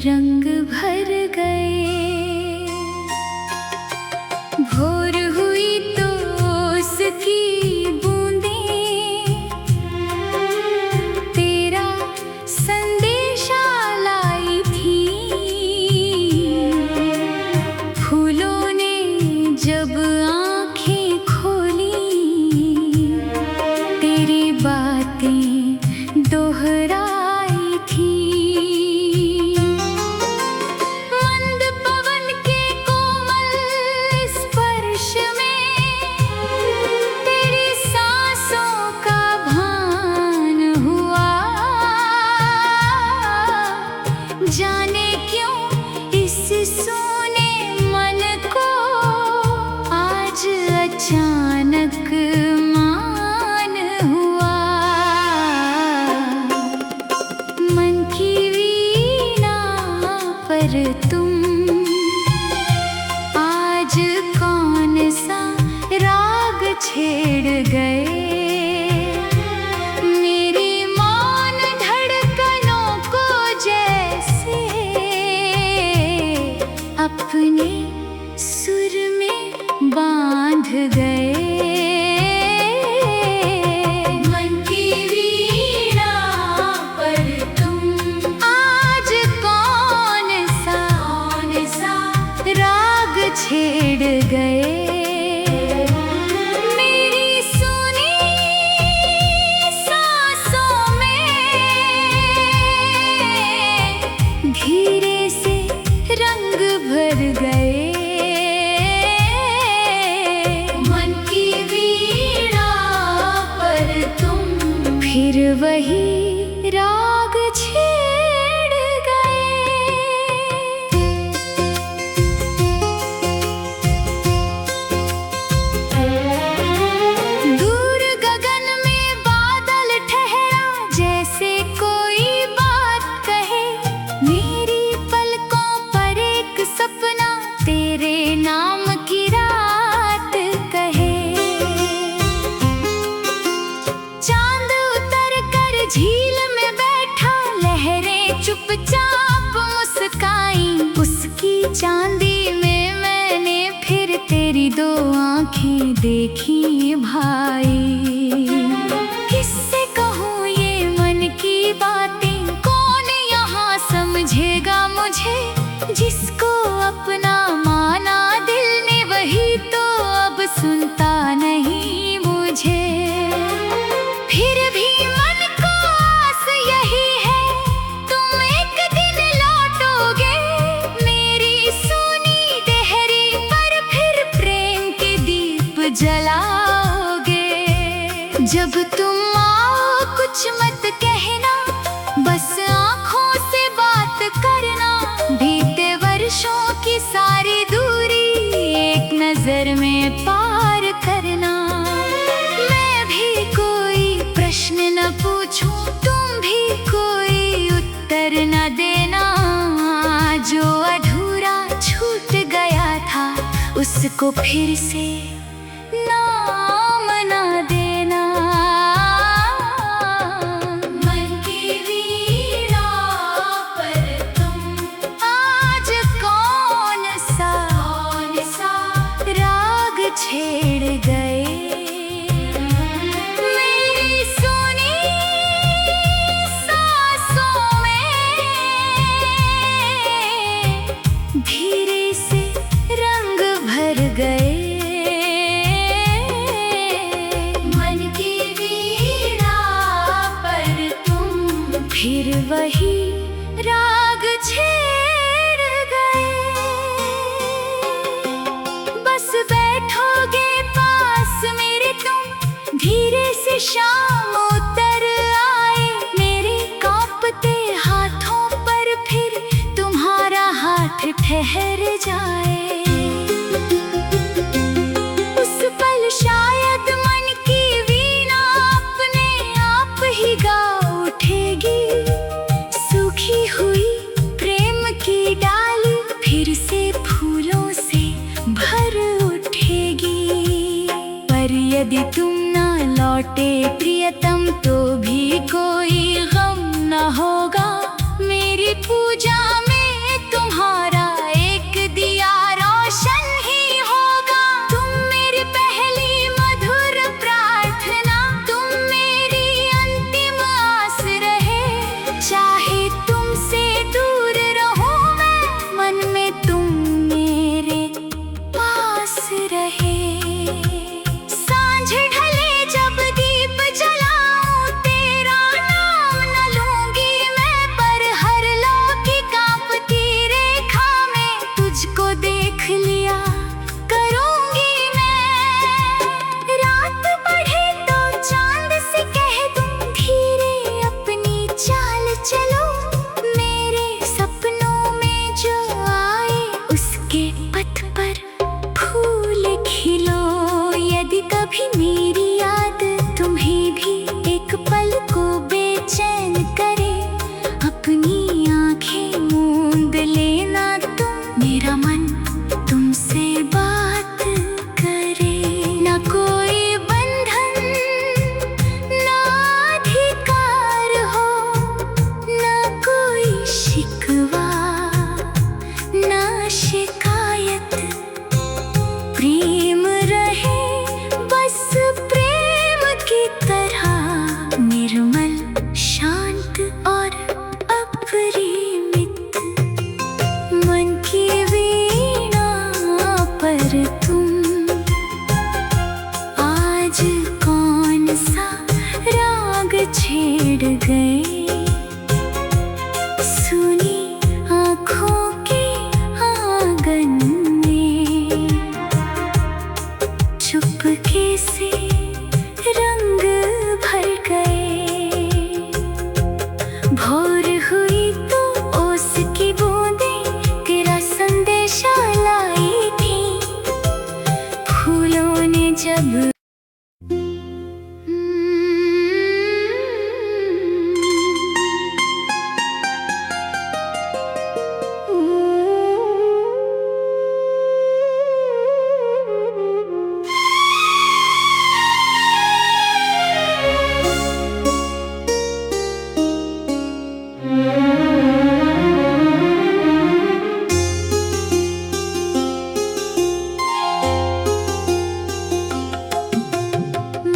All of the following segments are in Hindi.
रंग भर गए। भोर हुई तो उसकी बूंदें तेरा संदेशा लाई थी। फूलों ने जब आंखें खोली, तेरी बातें दोहराई थी। मंद पवन के कोमल स्पर्श में तेरी सांसों का भान हुआ। जाने क्यों इस सूने मन को आज अचानक मान हुआ। मन की वीणा पर तुम आज कौन सा राग छेड़ गए। मेरी मौन धड़कनों को जैसे अपने सुर में बांध गए। मन की वीणा पर तुम आज कौन सा राग छेड़ गए। मेरी सुनी सांसों में धीरे से रंग भर गए। मन की वीणा पर तुम फिर वही राग छेड़ गए। दूर गगन में बादल ठहरा, जैसे कोई बात कहे। मेरी पलकों पर एक सपना तेरे नाम की रात कहे। चांद उतर कर झील में बैठा, लहरें चुपचाप मुस्काई। उसकी चांदी में मैंने फिर तेरी दो आंखें देखी भाई। किससे कहूँ ये मन की बातें, कौन यहाँ समझेगा मुझे। जिसको अपना माना दिल ने, वही तो अब सुनता नहीं मुझे। फिर भी मन को आस यही है, तुम एक दिन लौटोगे। मेरी सुनी देहरी पर फिर प्रेम के दीप जलाओगे। जब तुम आओ कुछ मत कहना, बस आँखों से बात करना। बीते वर्षों की सारी दूरी एक नजर में पार करना। मैं भी कोई प्रश्न न पूछूं, तुम भी कोई उत्तर न देना। जो अधूरा छूट गया था, उसको फिर से नाम न देना। मन की वीणा पर तुम आज कौन सा राग छेड़ गए। मेरी सुनी सांसों में धीरे से रंग भर गए। मन की वीणा पर तुम फिर वही राग छेड़ गए। बस बैठोगे पास मेरे तुम, धीरे से शाम उतर आए। मेरे कांपते हाथों पर फिर तुम्हारा हाथ ठहर जाए। उस पल शायद मन की वीणा अपने आप ही गा उठेगी। सूखी हुई प्रेम की डाली फिर से फूलों से भर उठेगी। पर यदि तुम ना लौटे प्रियतम, तो भी कोई गम न होगा। मेरी पूजा में तुम्हारा एक दिया रोशन ही होगा। तुम मेरी पहली मधुर प्रार्थना, तुम मेरी अंतिम आस रहे। चाहे तुमसे दूर रहूं मैं, मन में तुम मेरे पास रहे। सांझ ढले जब दीप जलाऊं, तेरा नाम न लूंगी मैं, पर हर लो की कांपती रेखा में तुझको देख लिया करूंगी मैं। रात बढ़े तो चांद से कह दूं, धीरे अपनी चाल चलो। मेरे सपनों में जो आए उसके पथ पर फूल खिलो। यदि कभी मेरी याद तुम्हें भी एक पल को बेचैन करे, अपनी आंखें मूंद लेना तुम, मेरा मन तुमसे बात करे। ना कोई बंधन ना अधिकार हो, ना कोई शिकवा ना शिकायत। प्रेम रहे बस प्रेम की तरह, निर्मल शांत और अपरिमित। मन की वीणा पर तुम आज कौन सा राग छेड़ गए। सुनी आँखों के आंगन में चुपके से रंग भर गए। भोर हुई तो ओस की बूंदें तेरा संदेशा लाई थी। फूलों ने जब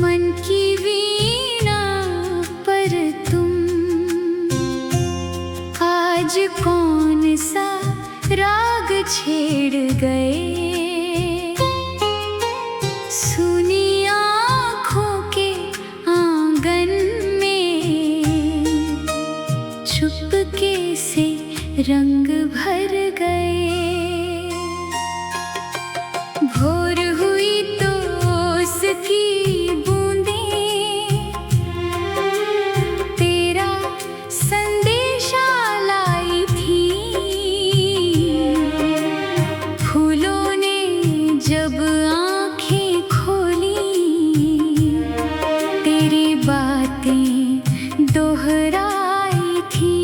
मन की वीणा पर तुम आज कौन सा राग छेड़ गए। सुनी आँखों के आंगन में चुपके से रंग भर गए। भोर हुई तो उसकी बूंदें तेरा संदेशा लाई थी। फूलों ने जब आँखें खोली, तेरी बातें दोहराई थी।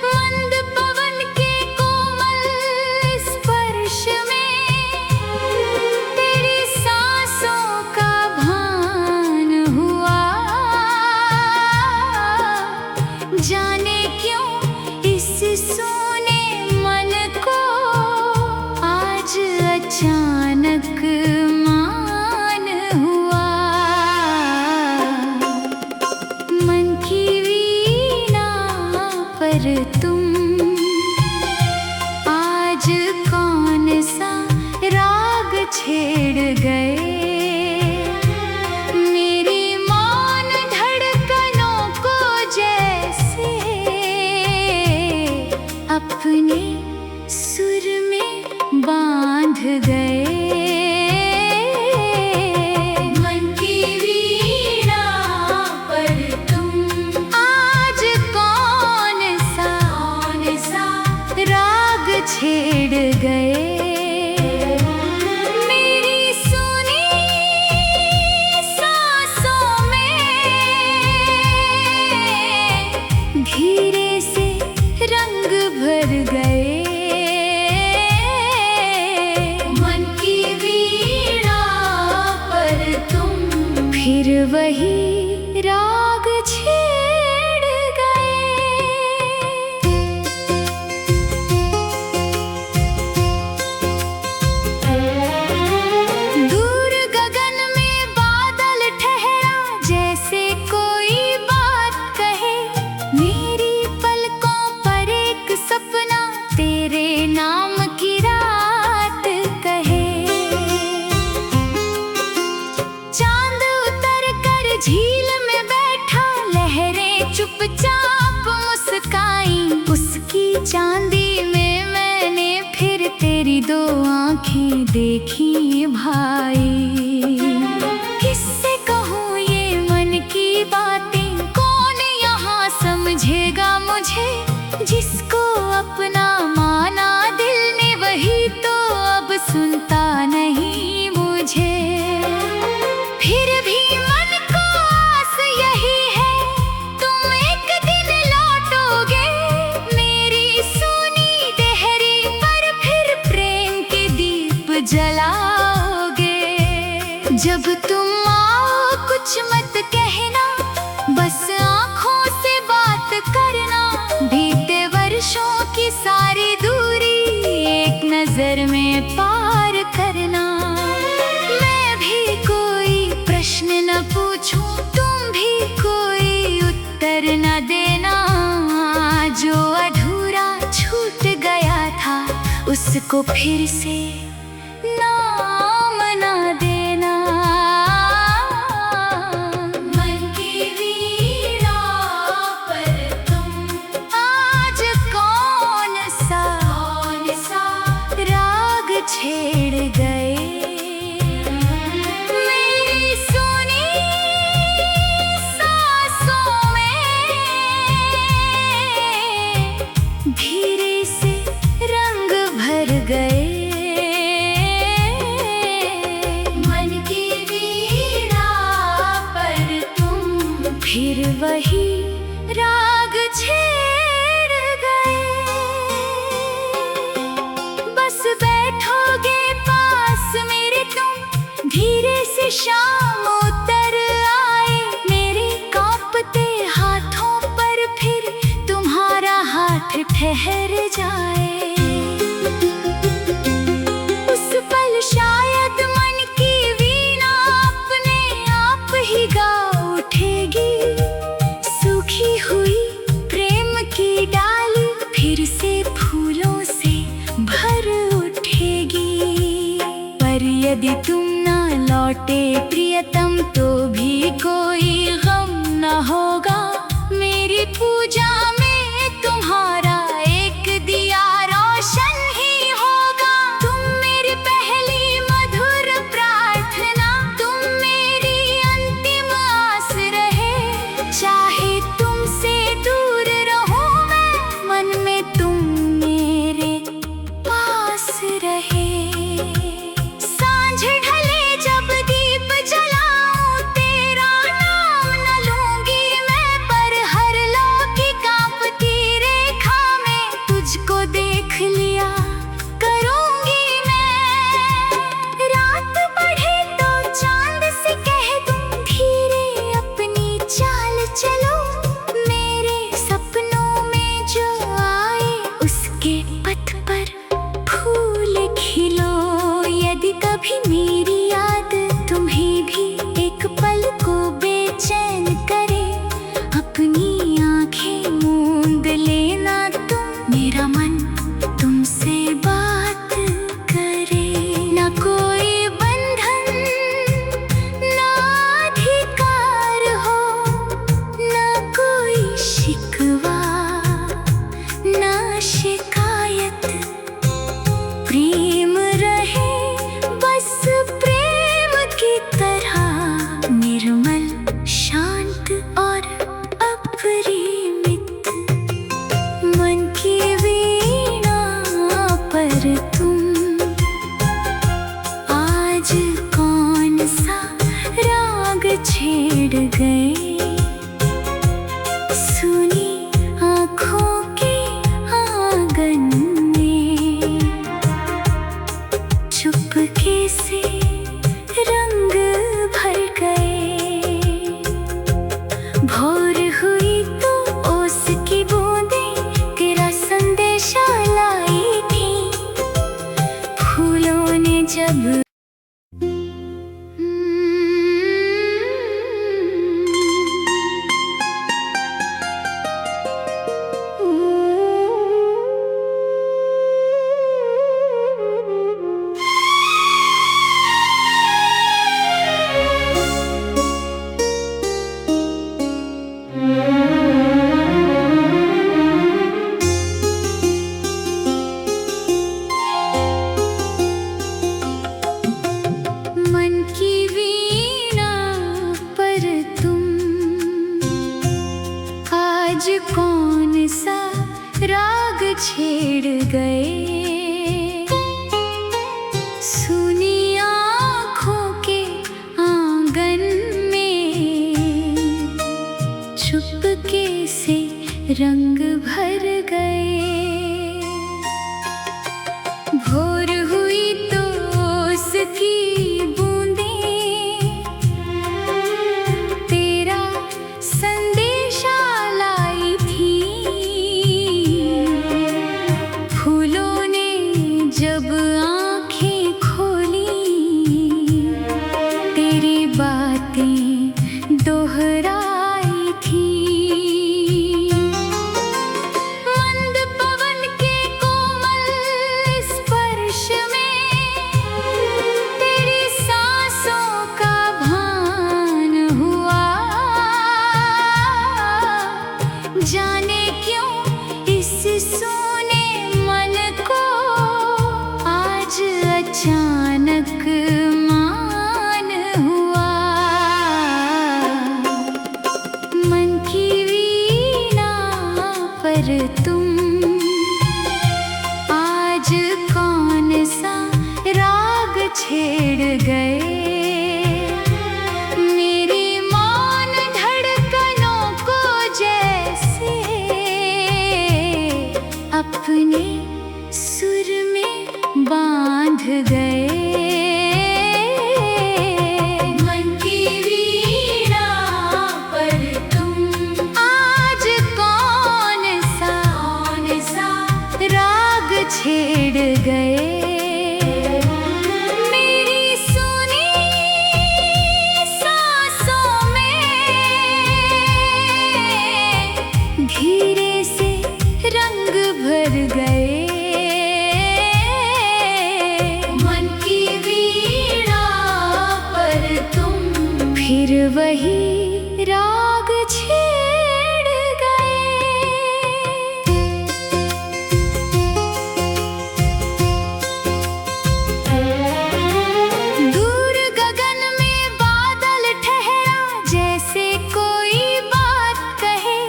मंद पवन के कोमल स्पर्श में तेरी सांसों का भान हुआ। जाने क्यों इस सोने मन को आज अचानक मान हुआ। मन की वीणा पर तुम आज कौन सा राग छेड़ गए। मेरी मौन धड़कनों को जैसे अपने सुर में बांध गए। मन की वीणा पर तुम आज कौन सा राग छेड़ गए। मेरी सुनी सांसों में धीरे से रंग भर गए। मन की वीणा पर तुम फिर वही राग छेड़ गए। आंखें देखी भाई। किससे कहूँ ये मन की बातें, कौन यहाँ समझेगा मुझे। जिसको अपना माना दिल ने, वही तो अब सुनता नहीं मुझे। फिर भी मन को आस यही है, तुम एक दिन लौटोगे मेरी सुनी देहरी पर, फिर प्रेम के दीप जलाओगे। जब तुम आओ कुछ मत कहना, बस आँखों से बात करना। बीते वर्षों की सारी दूरी एक नजर में पार करना। मैं भी कोई प्रश्न न पूछूं, तुम भी कोई उत्तर न देना। जो अधूरा छूट गया था, उसको फिर से नाम न देना। मन की वीणा पर तुम आज कौन सा राग छेड़ गए। मेरी सुनी सांसों में धीरे से रंग भर गए। मन की वीणा पर तुम फिर वही राग छेड़ गए। बस बैठोगे पास मेरे तुम, धीरे से शाम उतर आए। मेरे कांपते हाथों पर फिर तुम्हारा हाथ ठहर जाए। उस पल शायद मन की वीणा अपने आप ही गा उठेगी। सूखी हुई प्रेम की डाली फिर से फूलों से भर उठेगी। पर यदि तुम ना लौटे प्रियतम, तो भी कोई गम न होगा। मेरी पूजा में तुम्हारा एक दिया रोशन ही होगा। तुम मेरी पहली मधुर प्रार्थना, तुम मेरी अंतिम आस रहे। चाहे तुमसे दूर रहूं मैं, मन में तुम मेरे पास रहे। सांझ ढले जब दीप जलाऊं, तेरा नाम न लूंगी मैं, पर हर लौ की कांपती रेखा वही राग छेड़ गए। दूर गगन में बादल ठहरा, जैसे कोई बात कहे।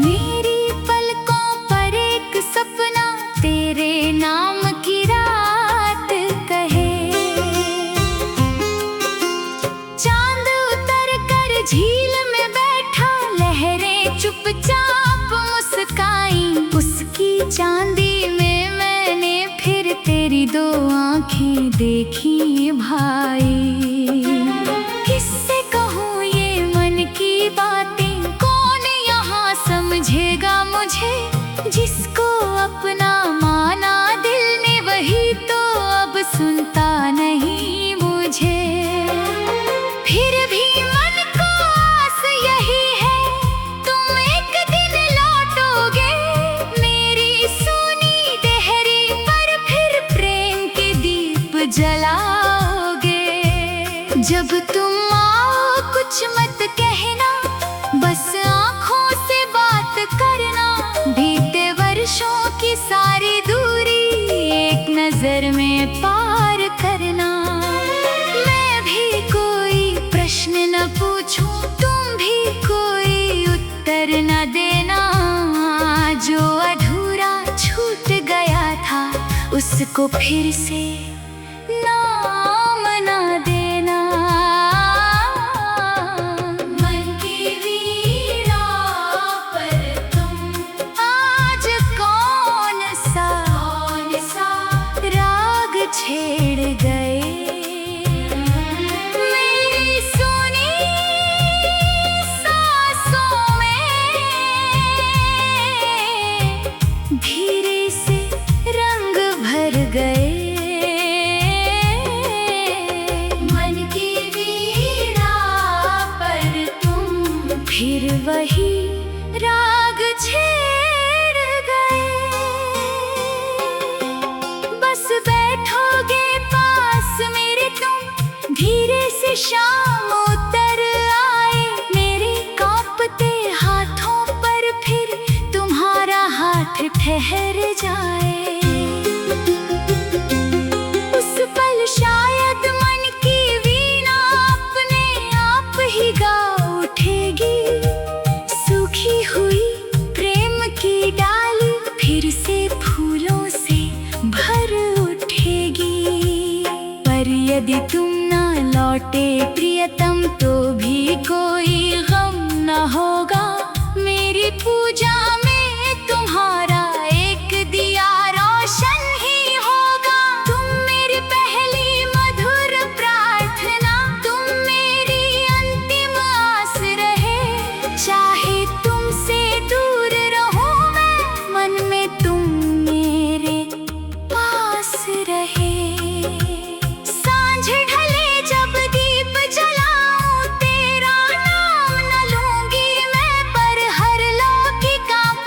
मेरी पलकों पर एक सपना तेरे नाम की रात कहे। झील में बैठा लहरें चुपचाप मुस्काई। उसकी चांदी में मैंने फिर तेरी दो आंखें देखी भाई। किससे कहूँ ये मन की बातें, कौन यहाँ समझेगा मुझे। जिसको अपना माना दिल ने, वही तो अब सुनता नहीं मुझे। फिर भी जलाओगे। जब तुम आओ कुछ मत कहना, बस आँखों से बात करना। बीते वर्षों की सारी दूरी एक नजर में पार करना। मैं भी कोई प्रश्न न पूछूं, तुम भी कोई उत्तर न देना। जो अधूरा छूट गया था, उसको फिर से नाम ना देना। मन की वीणा पर तुम आज कौन सा राग छेड़ गए। मेरी सुनी सांसों में धीरे से रंग भर गए। फिर वही राग छेड़ गए। बस बैठोगे पास मेरे तुम, धीरे से शाम उतर आए। मेरे कांपते हाथों पर फिर तुम्हारा हाथ ठहर जाए। उस पल शायद मन की वीणा अपने आप ही गा उठेगी। सूखी हुई प्रेम की डाली फिर से फूलों से भर उठेगी। पर यदि तुम ना लौटे प्रियतम, तो भी कोई गम न होगा। मेरी पूजा में तुम्हारा एक दिया रोशन ही होगा। तुम मेरी पहली मधुर प्रार्थना, तुम मेरी अंतिम आस रहे। चाहे तुमसे दूर रहूं मैं, मन में तुम मेरे पास रहे। सांझ ढले जब दीप जलाऊं, तेरा नाम न लूंगी मैं, पर हर लौ की कांप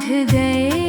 गए